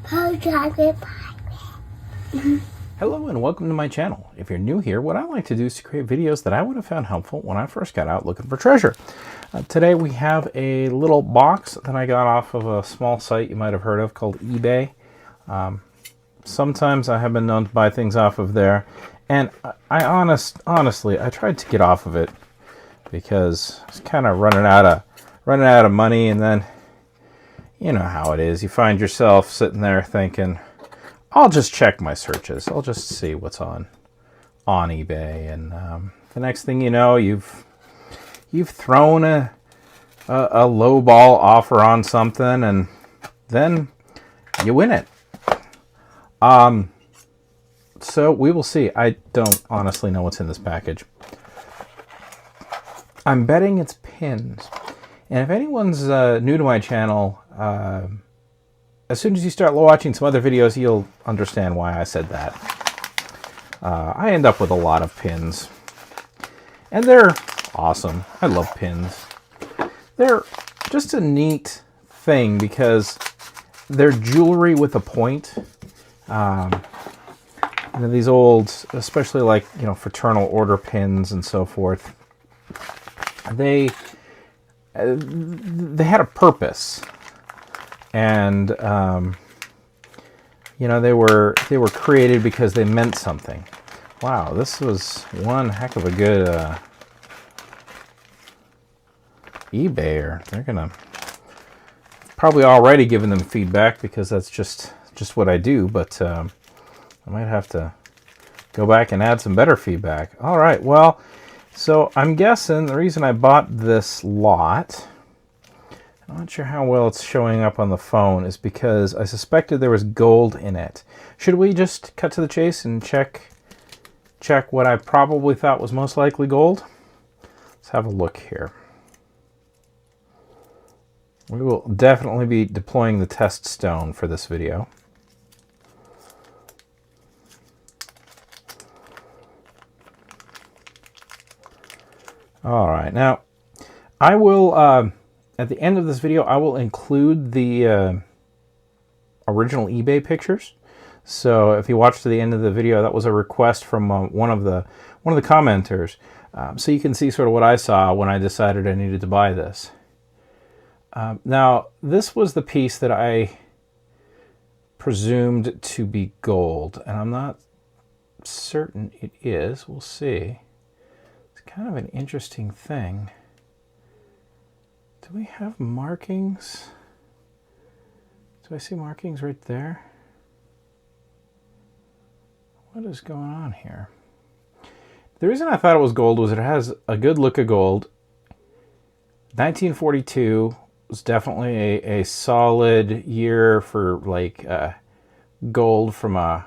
Hello and welcome to my channel. If you're new here, what I like to do is to create videos that I would have found helpful when I first got out looking for treasure. Today we have a little box that I got off of a small site you might have heard of called eBay. Sometimes I have been known to buy things off of there, and honestly, I tried to get off of it because I was kind of running out of money, and then you know how it is. You find yourself sitting there thinking, I'll just check my searches. I'll just see what's on eBay, and the next thing you know, you've thrown a low ball offer on something, and then you win it. So we will see. I don't honestly know what's in this package. I'm betting it's pins. And if anyone's new to my channel, as soon as you start watching some other videos, you'll understand why I said that. I end up with a lot of pins. And they're awesome. I love pins. They're just a neat thing because they're jewelry with a point. You know, these old, especially like, you know, fraternal order pins and so forth, they had a purpose. And you know, they were created because they meant something. Wow, this was one heck of a good eBayer. They're gonna probably already given them feedback because that's just what I do, but I might have to go back and add some better feedback. All right, well, so I'm guessing the reason I bought this lot, I'm not sure how well it's showing up on the phone, is because I suspected there was gold in it. Should we just cut to the chase and check what I probably thought was most likely gold? Let's have a look here. We will definitely be deploying the test stone for this video. All right, now I will, at the end of this video, I will include the original eBay pictures. So if you watch to the end of the video, that was a request from one of the commenters. So you can see sort of what I saw when I decided I needed to buy this. Now, this was the piece that I presumed to be gold, and I'm not certain it is. We'll see. It's kind of an interesting thing. Do we have markings? Do I see markings right there? What is going on here? The reason I thought it was gold was it has a good look of gold. 1942 was definitely a solid year for like gold from a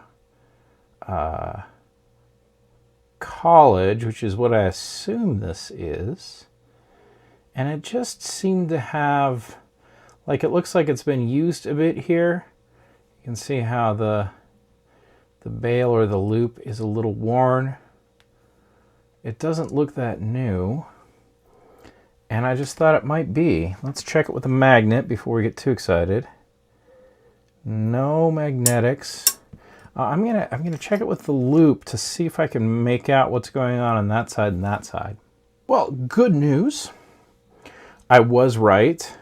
college, which is what I assume this is. And it just seemed to have, like, it looks like it's been used a bit here. You can see how the bail or the loop is a little worn. It doesn't look that new. And I just thought it might be. Let's check it with a magnet before we get too excited. No magnetics. I'm gonna check it with the loop to see if I can make out what's going on that side and that side. Well, good news. I was right.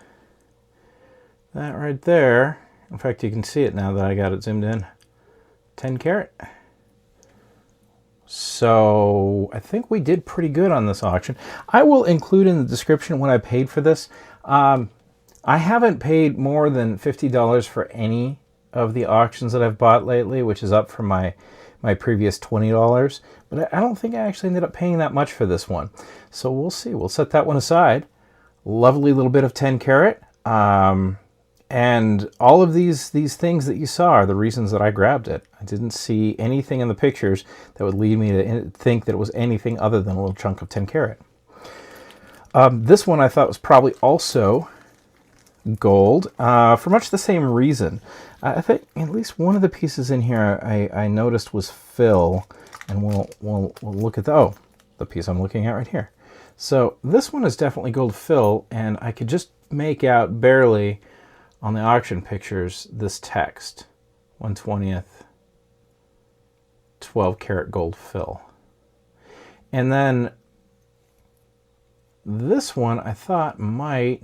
That right there, in fact, you can see it now that I got it zoomed in. 10 karat. So I think we did pretty good on this auction. I will include in the description what I paid for this. I haven't paid more than $50 for any of the auctions that I've bought lately, which is up from my previous $20. But I don't think I actually ended up paying that much for this one. So we'll see. We'll set that one aside. Lovely little bit of 10 karat. And all of these things that you saw are the reasons that I grabbed it. I didn't see anything in the pictures that would lead me to think that it was anything other than a little chunk of 10 karat. This one I thought was probably also gold for much the same reason. I think at least one of the pieces in here I noticed was fill, and we'll look at the piece I'm looking at right here. So this one is definitely gold fill, and I could just make out barely on the auction pictures this text. 1/20th, 12 karat gold fill. And then this one I thought might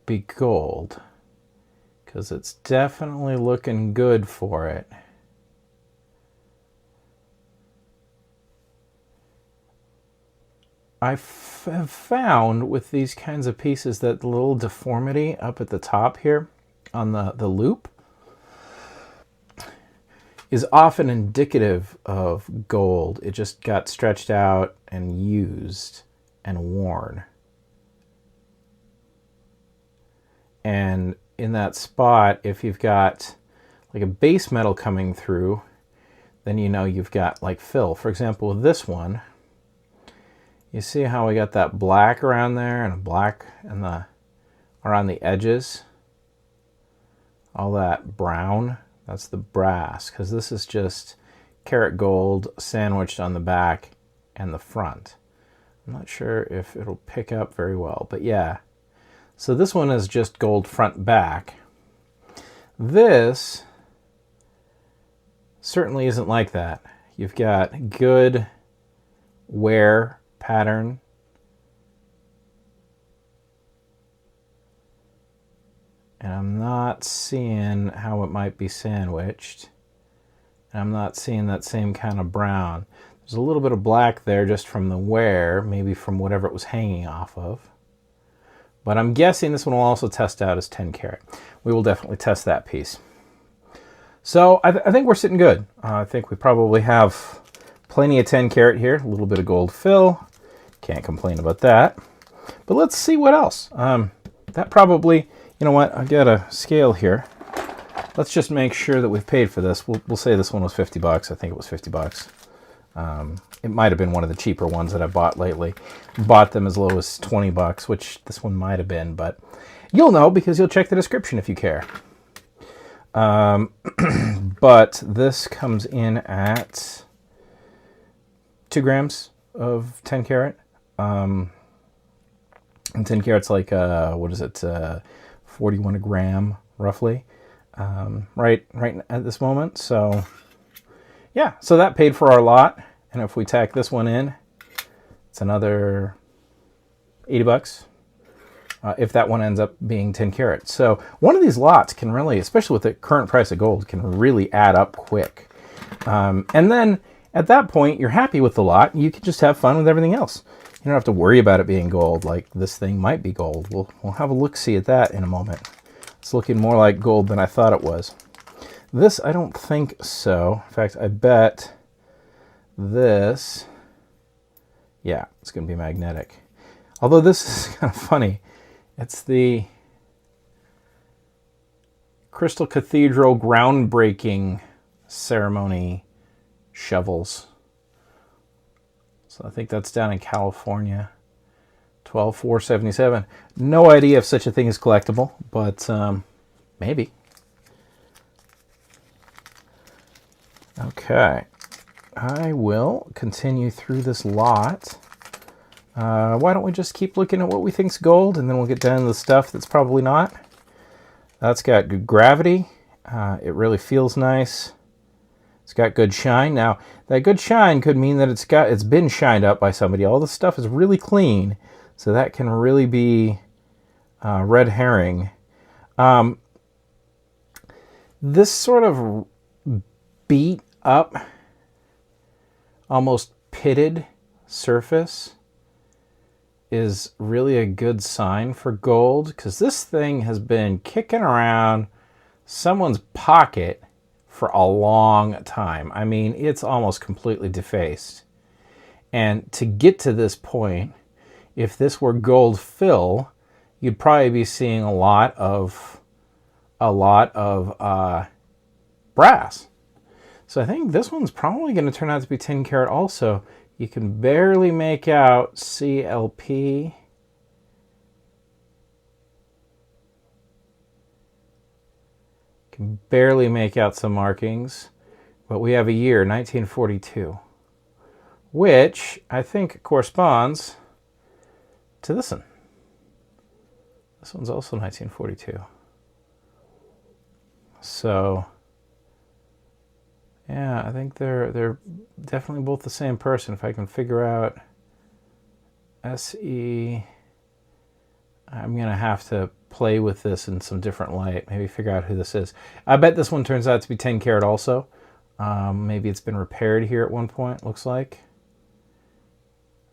be gold, because it's definitely looking good for it. Have found with these kinds of pieces that the little deformity up at the top here on the loop is often indicative of gold. It just got stretched out and used and worn. And in that spot, if you've got like a base metal coming through, then you know you've got like fill. For example, with this one, you see how we got that black around there and a black around the edges? All that brown, that's the brass, because this is just karat gold sandwiched on the back and the front. I'm not sure if it'll pick up very well, but yeah. So this one is just gold front back. This certainly isn't like that. You've got good wear pattern. And I'm not seeing how it might be sandwiched. And I'm not seeing that same kind of brown. There's a little bit of black there just from the wear, maybe from whatever it was hanging off of. But I'm guessing this one will also test out as 10 karat. We will definitely test that piece. So I think we're sitting good. I think we probably have plenty of 10 karat here. A little bit of gold fill. Can't complain about that. But let's see what else. That probably, you know what, I've got a scale here. Let's just make sure that we've paid for this. We'll say this one was 50 bucks. I think it was 50 bucks. It might have been one of the cheaper ones that I bought lately. Bought them as low as 20 bucks, which this one might have been, but you'll know because you'll check the description if you care. But this comes in at 2 grams of 10 karat. And 10 karat's like, what is it, 41 a gram, roughly, right at this moment. So, yeah, so that paid for our lot. And if we tack this one in, it's another 80 bucks. If that one ends up being 10 karat. So one of these lots can really, especially with the current price of gold, can really add up quick. And then at that point, you're happy with the lot. You can just have fun with everything else. You don't have to worry about it being gold, like this thing might be gold. We'll have a look-see at that in a moment. It's looking more like gold than I thought it was. This, I don't think so. In fact, I bet this, yeah, it's going to be magnetic. Although this is kind of funny. It's the Crystal Cathedral groundbreaking ceremony shovels. So I think that's down in California. 12,477. No idea if such a thing is collectible, but maybe. Okay. I will continue through this lot. Why don't we just keep looking at what we think's gold, and then we'll get down to the stuff that's probably not. That's got good gravity. It really feels nice. It's got good shine. Now, that good shine could mean that it's been shined up by somebody. All the stuff is really clean, so that can really be red herring. This sort of beat up, almost pitted surface is really a good sign for gold, because this thing has been kicking around someone's pocket for a long time. I mean, it's almost completely defaced. And to get to this point, if this were gold fill, you'd probably be seeing a lot of brass. So I think this one's probably going to turn out to be 10 karat also. You can barely make out CLP. Can barely make out some markings. But we have a year, 1942, which I think corresponds to this one. This one's also 1942. So yeah, I think they're definitely both the same person. If I can figure out SE, I'm going to have to play with this in some different light. Maybe figure out who this is. I bet this one turns out to be 10 karat also. Maybe it's been repaired here at one point, looks like.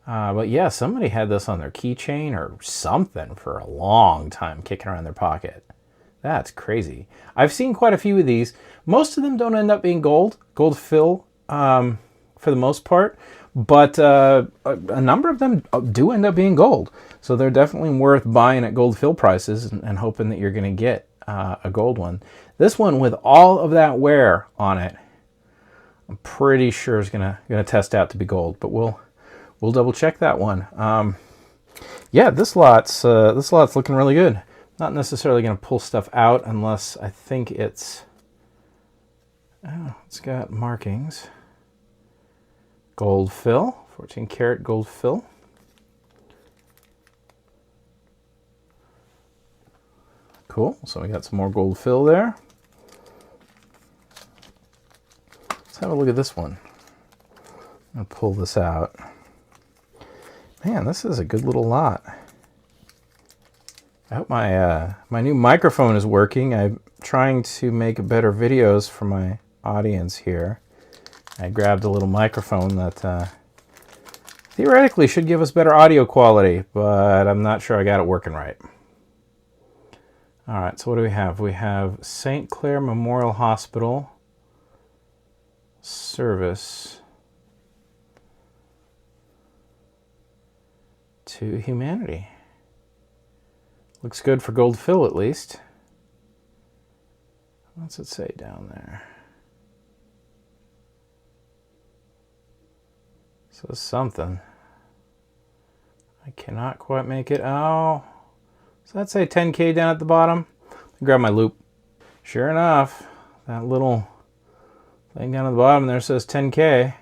But yeah, somebody had this on their keychain or something for a long time, kicking around their pocket. That's crazy. I've seen quite a few of these. Most of them don't end up being gold fill for the most part, but a number of them do end up being gold. So they're definitely worth buying at gold fill prices and hoping that you're going to get a gold one. This one with all of that wear on it, I'm pretty sure is gonna test out to be gold, but we'll double check that one. Yeah, this lot's looking really good. Not necessarily going to pull stuff out unless I think it's got markings. Gold fill, 14 karat gold fill. Cool. So we got some more gold fill there. Let's have a look at this one. I'm going to pull this out. Man, this is a good little lot. I hope my new microphone is working. I'm trying to make better videos for my audience here. I grabbed a little microphone that theoretically should give us better audio quality, but I'm not sure I got it working right. All right, so what do we have? We have St. Clair Memorial Hospital service to humanity. Looks good for gold fill at least. What's it say down there? Says something. I cannot quite make it. Oh, does that say 10K down at the bottom? Let me grab my loop. Sure enough, that little thing down at the bottom there says 10K.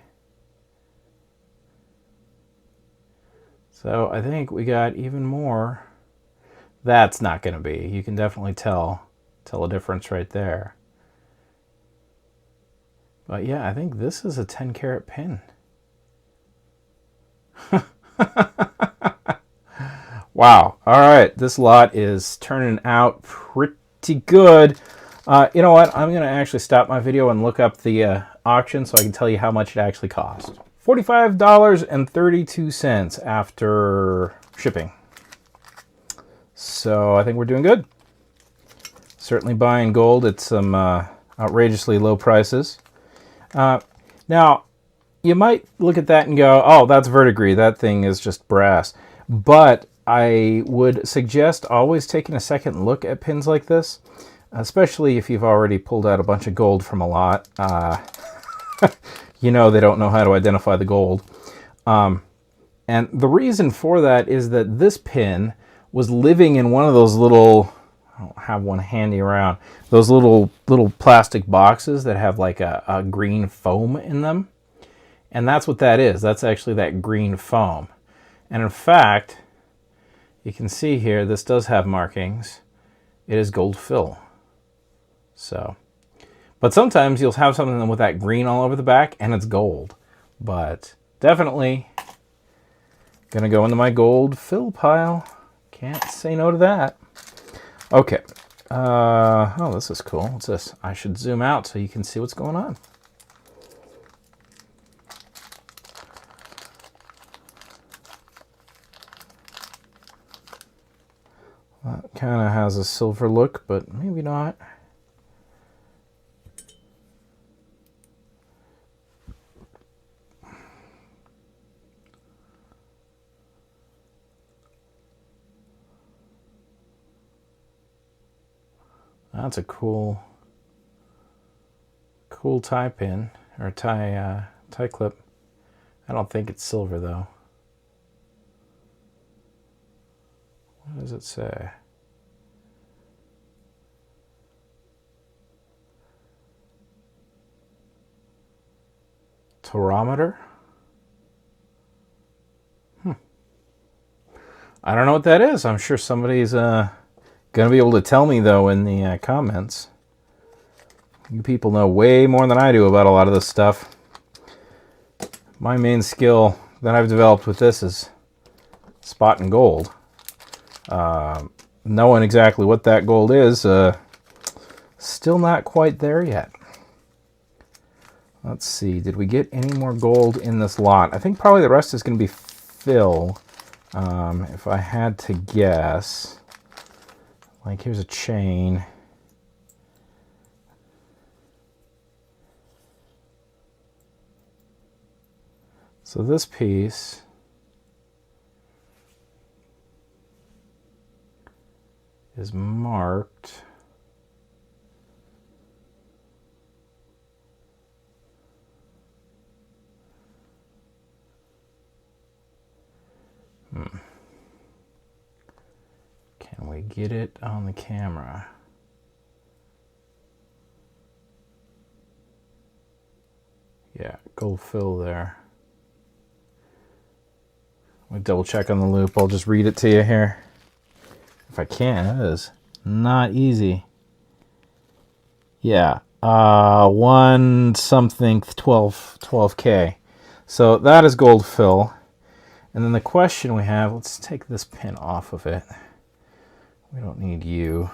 So I think we got even more. That's not going to be. You can definitely tell a difference right there. But yeah, I think this is a 10 karat pin. Wow. All right. This lot is turning out pretty good. You know what? I'm going to actually stop my video and look up the auction so I can tell you how much it actually cost. $45.32 after shipping. So I think we're doing good. Certainly buying gold at some outrageously low prices. Now, you might look at that and go, oh, that's verdigris. That thing is just brass. But I would suggest always taking a second look at pins like this, especially if you've already pulled out a bunch of gold from a lot. You know they don't know how to identify the gold. And the reason for that is that this pin was living in one of those little, I don't have one handy around, those little plastic boxes that have like a green foam in them. And that's what that is. That's actually that green foam. And in fact, you can see here, this does have markings. It is gold fill. So, but sometimes you'll have something with that green all over the back and it's gold. But definitely gonna go into my gold fill pile. Can't say no to that. Okay. Oh, this is cool. What's this? I should zoom out so you can see what's going on. That kind of has a silver look, but maybe not. That's a cool tie pin or tie clip. I don't think it's silver though. What does it say? Taurometer? I don't know what that is. I'm sure somebody's going to be able to tell me though in the comments. You people know way more than I do about a lot of this stuff. My main skill that I've developed with this is spotting gold. Knowing exactly what that gold is, still not quite there yet. Let's see, did we get any more gold in this lot? I think probably the rest is going to be fill. If I had to guess, like here's a chain. So this piece is marked. Can we get it on the camera? Yeah, gold fill there. Let me double check on the loop. I'll just read it to you here. If I can, it is not easy. Yeah, 1 something 12K. So that is gold fill. And then the question we have, let's take this pin off of it. We don't need you.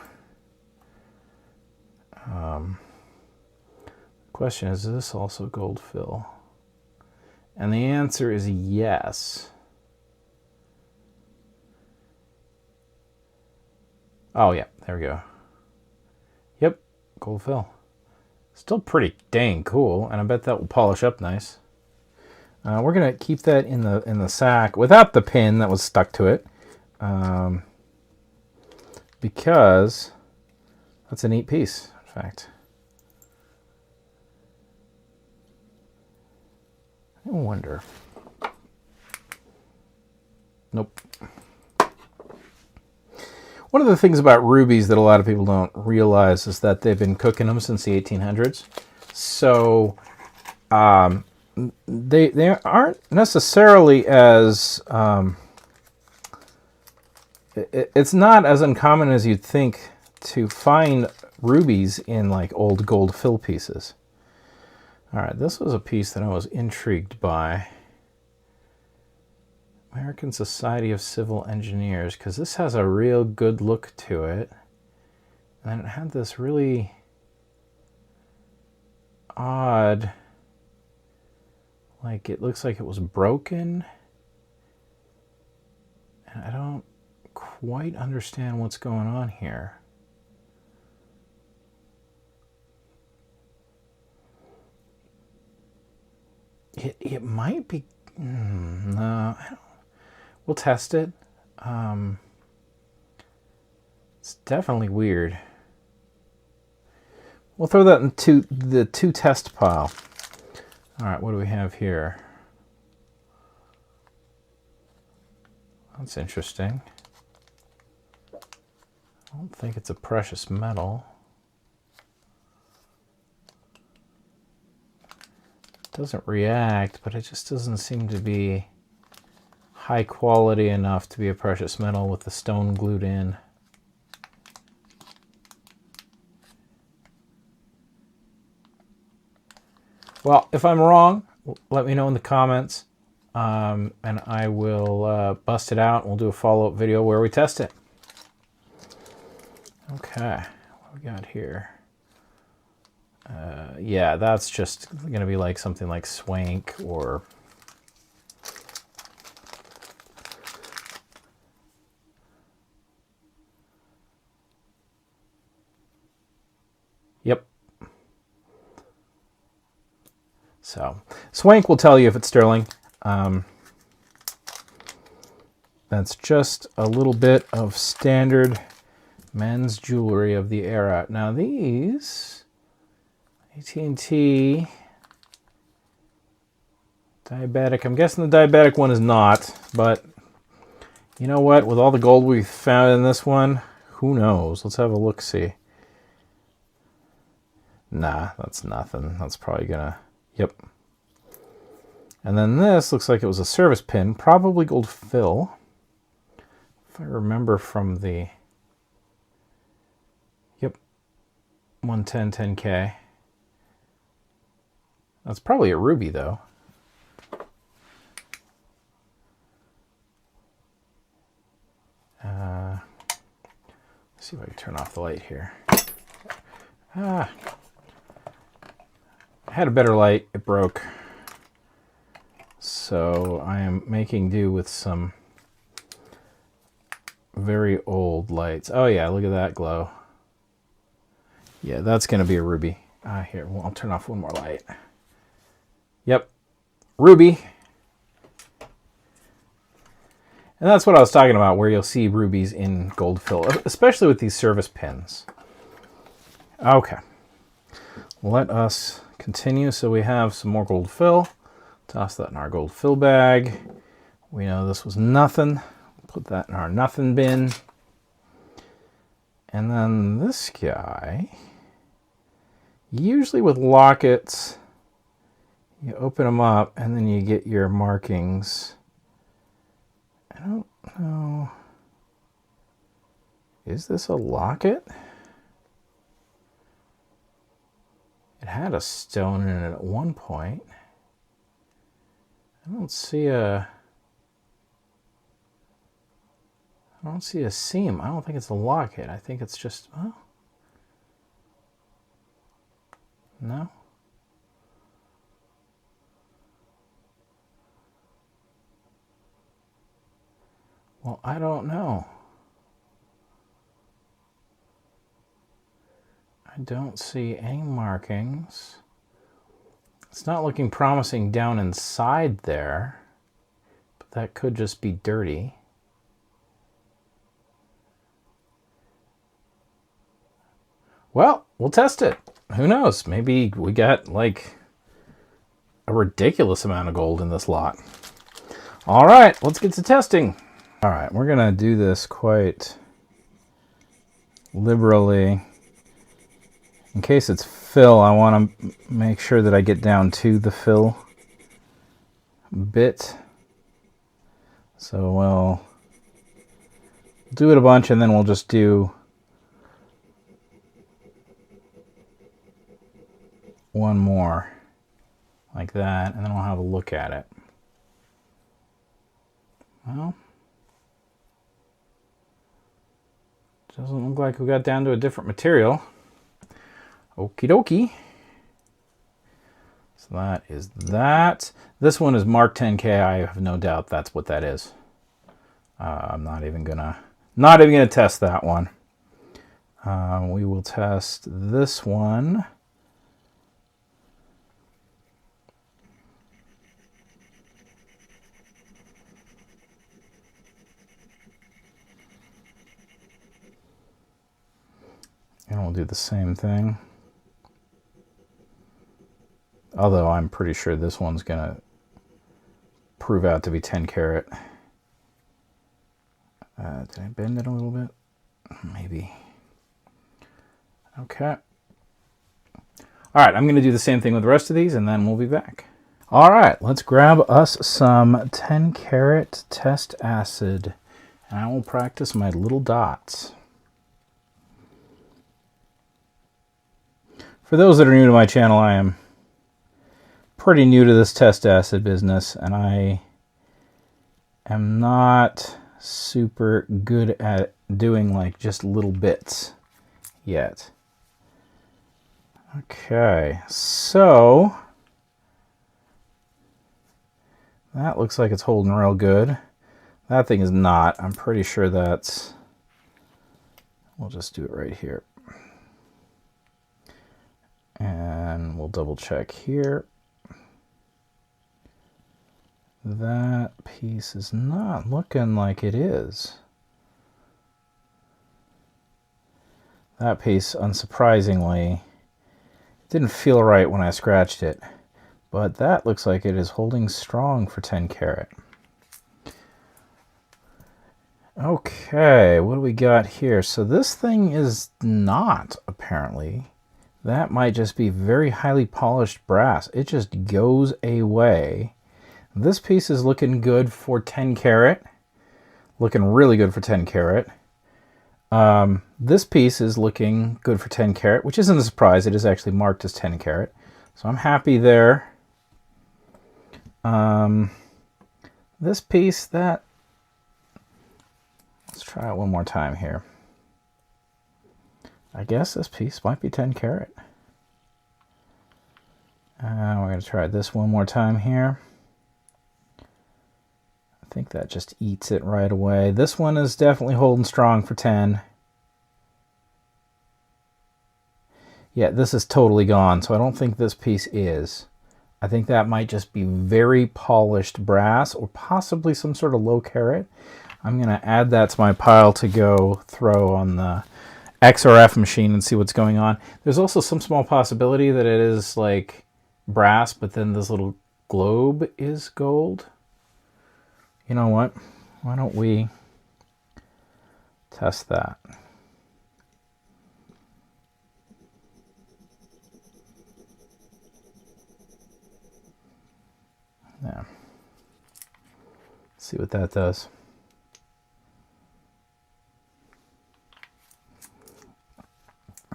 Question is this also gold fill? And the answer is yes. Oh yeah, there we go. Yep, gold fill. Still pretty dang cool, and I bet that will polish up nice. We're gonna keep that in the sack without the pin that was stuck to it, because that's a neat piece, in fact. I wonder. Nope. One of the things about rubies that a lot of people don't realize is that they've been cooking them since the 1800s. So they aren't necessarily as it's not as uncommon as you'd think to find rubies in like old gold fill pieces. All right, this was a piece that I was intrigued by. American Society of Civil Engineers, because this has a real good look to it. And it had this really odd, like it looks like it was broken. And I don't quite understand what's going on here. It might be, no, I don't. We'll test it. It's definitely weird. We'll throw that into the to test pile. All right, what do we have here? That's interesting. I don't think it's a precious metal. It doesn't react, but it just doesn't seem to be high quality enough to be a precious metal with the stone glued in. Well, if I'm wrong, let me know in the comments, and I will bust it out and we'll do a follow-up video where we test it. Okay, what we got here? Yeah, that's just going to be like something like swank or... Yep. So, swank will tell you if it's sterling. That's just a little bit of standard men's jewelry of the era. Now these, AT&T diabetic, I'm guessing the diabetic one is not, but you know what? With all the gold we found in this one, who knows? Let's have a look-see. Nah, that's nothing. That's probably gonna, yep. And then this looks like it was a service pin, probably gold fill. If I remember from the, yep, 110 10K. That's probably a ruby, though. Let's see if I can turn off the light here. I had a better light. It broke. So I am making do with some very old lights. Oh yeah, look at that glow. Yeah, that's going to be a ruby. Here, well, I'll turn off one more light. Yep, ruby. And that's what I was talking about, where you'll see rubies in gold fill, especially with these service pins. Okay, let us continue. So we have some more gold fill. Toss that in our gold fill bag. We know this was nothing. Put that in our nothing bin. And then this guy, usually with lockets, you open them up and then you get your markings. I don't know. Is this a locket? It had a stone in it at one point. I don't see a seam. I don't think it's a locket. I think it's just, oh. No. Well, I don't know. I don't see any markings. It's not looking promising down inside there, but that could just be dirty. Well, we'll test it. Who knows? Maybe we got like a ridiculous amount of gold in this lot. All right, let's get to testing. All right, we're gonna do this quite liberally. In case it's fill, I want to make sure that I get down to the fill bit. So we'll do it a bunch and then we'll just do one more like that, and then we'll have a look at it. Well, doesn't look like we got down to a different material. Okie dokie. So that is that. This one is marked 10K. I have no doubt that's what that is. I'm not even gonna test that one. We will test this one. And we'll do the same thing. Although I'm pretty sure this one's gonna prove out to be 10 karat. Did I bend it a little bit? Maybe. Okay. All right, I'm gonna do the same thing with the rest of these and then we'll be back. All right, let's grab us some 10 karat test acid and I will practice my little dots. For those that are new to my channel, I am pretty new to this test acid business, and I am not super good at doing like just little bits yet. Okay, so that looks like it's holding real good. That thing is not. I'm pretty sure that's, we'll just do it right here. And we'll double check here. That piece is not looking like it is. That piece, unsurprisingly, didn't feel right when I scratched it, but that looks like it is holding strong for 10 karat. Okay, what do we got here? So this thing is not, apparently. That might just be very highly polished brass. It just goes away. This piece is looking good for 10 karat. Looking really good for 10 karat. This piece is looking good for 10 karat, which isn't a surprise. It is actually marked as 10 karat. So I'm happy there. This piece, let's try it one more time here. I guess this piece might be 10 karat. We're going to try this one more time here. I think that just eats it right away. This one is definitely holding strong for 10. Yeah, this is totally gone, so I don't think this piece is. I think that might just be very polished brass or possibly some sort of low carat. I'm going to add that to my pile to go throw on the XRF machine and see what's going on. There's also some small possibility that it is like brass, but then this little globe is gold. You know what? Why don't we test that? Yeah. See what that does.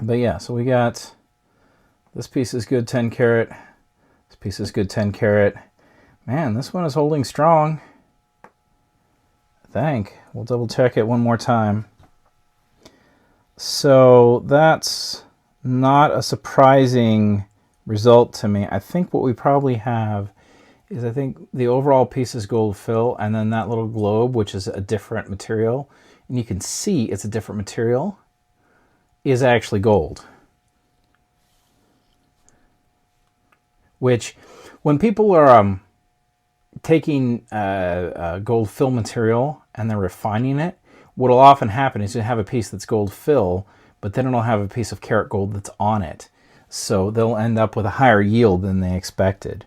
But yeah, so we got this piece is good 10 karat. This piece is good 10 karat. Man, this one is holding strong. I think. We'll double check it one more time. So that's not a surprising result to me. I think what we probably have is I think the overall piece is gold fill, and then that little globe, which is a different material, and you can see it's a different material, is actually gold. Which, when people are taking gold fill material and they're refining it, what will often happen is you have a piece that's gold fill, but then it'll have a piece of karat gold that's on it. So they'll end up with a higher yield than they expected.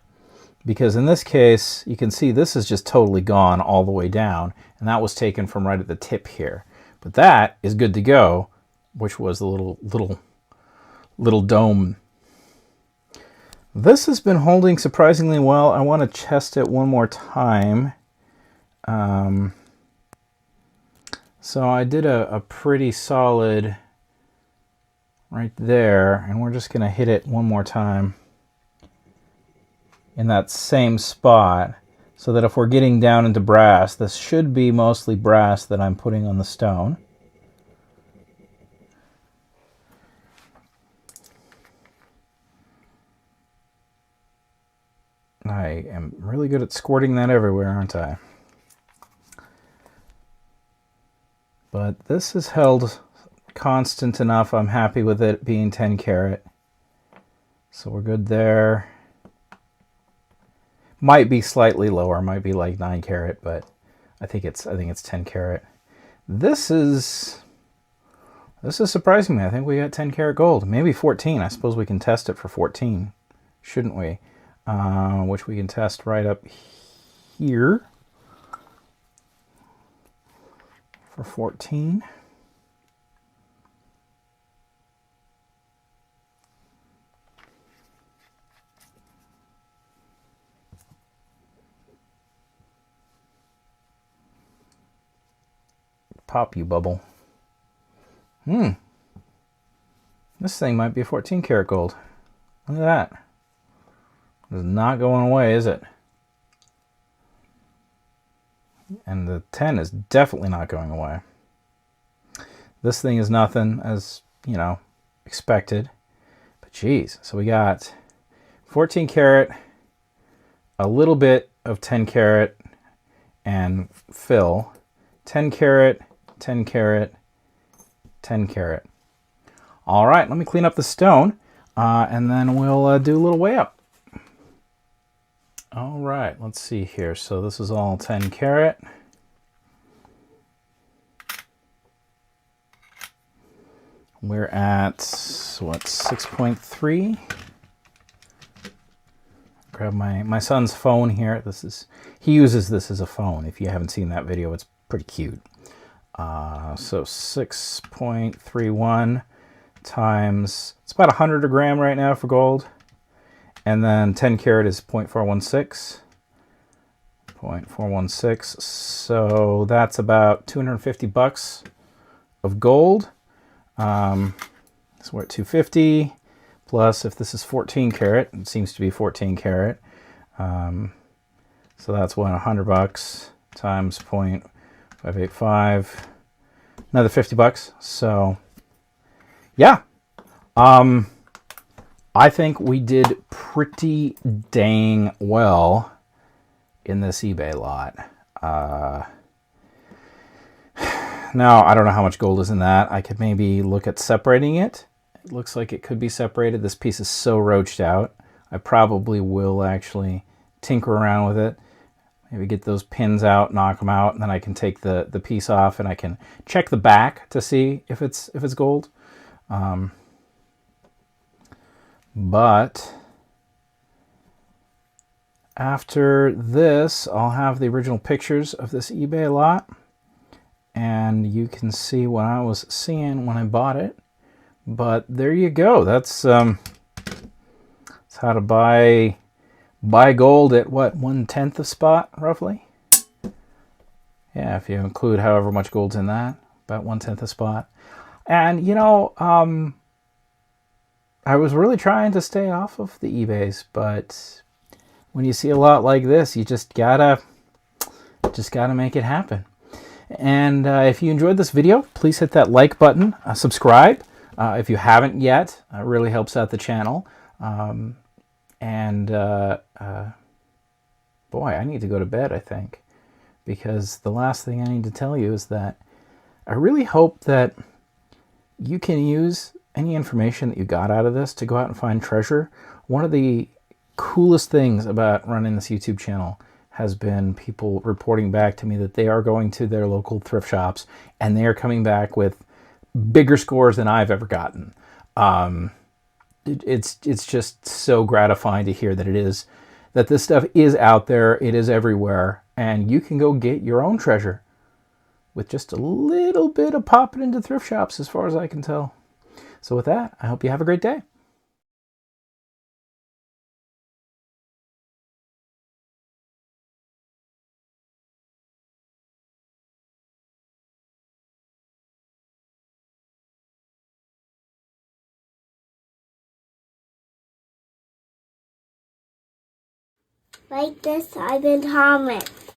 Because in this case, you can see this is just totally gone all the way down, and that was taken from right at the tip here. But that is good to go, which was the little dome. This has been holding surprisingly well. I want to test it one more time. So I did a pretty solid right there, and we're just going to hit it one more time in that same spot, so that if we're getting down into brass, this should be mostly brass that I'm putting on the stone. I am really good at squirting that everywhere, aren't I? But this is held constant enough. I'm happy with it being 10 karat. So we're good there. Might be slightly lower, might be like 9 karat, but I think it's 10 karat. This is surprising me. I think we got 10 karat gold, maybe 14. I suppose we can test it for 14, shouldn't we? Which we can test right up here for 14. Pop, you bubble. This thing might be 14 karat gold. Look at that. It's not going away, is it? And the 10 is definitely not going away. This thing is nothing, as you know, expected. But geez, so we got 14 karat, a little bit of 10 karat, and fill. 10 karat, 10 karat, 10 karat. All right, let me clean up the stone, and then we'll do a little weigh up. All right, let's see here. So this is all 10 karat. We're at, what, 6.3? Grab my son's phone here. He uses this as a phone. If you haven't seen that video, it's pretty cute. So 6.31 times, it's about 100 a gram right now for gold. And then 10 karat is 0.416. 0.416. So that's about 250 bucks of gold. So we're at 250. Plus, if this is 14 karat, it seems to be 14 karat. So that's what, $100 times 0.585, another $50. So yeah, I think we did pretty dang well in this eBay lot. Now, I don't know how much gold is in that. I could maybe look at separating it. It looks like it could be separated. This piece is so roached out. I probably will actually tinker around with it. Maybe get those pins out, knock them out, and then I can take the piece off and I can check the back to see if it's gold. But after this, I'll have the original pictures of this eBay lot, and you can see what I was seeing when I bought it. But there you go. That's how to buy gold at what, 1/10 of spot, roughly? Yeah, if you include however much gold's in that, about 1/10 of spot. And you know, I was really trying to stay off of the eBays, but when you see a lot like this, you just gotta make it happen. And if you enjoyed this video, please hit that like button, subscribe if you haven't yet. It really helps out the channel. Boy, I need to go to bed, I think, because the last thing I need to tell you is that I really hope that you can use any information that you got out of this to go out and find treasure. One of the coolest things about running this YouTube channel has been people reporting back to me that they are going to their local thrift shops and they are coming back with bigger scores than I've ever gotten. It's just so gratifying to hear that this stuff is out there, it is everywhere, and you can go get your own treasure with just a little bit of popping into thrift shops, as far as I can tell. So with that, I hope you have a great day. Like this, I've been Thomas.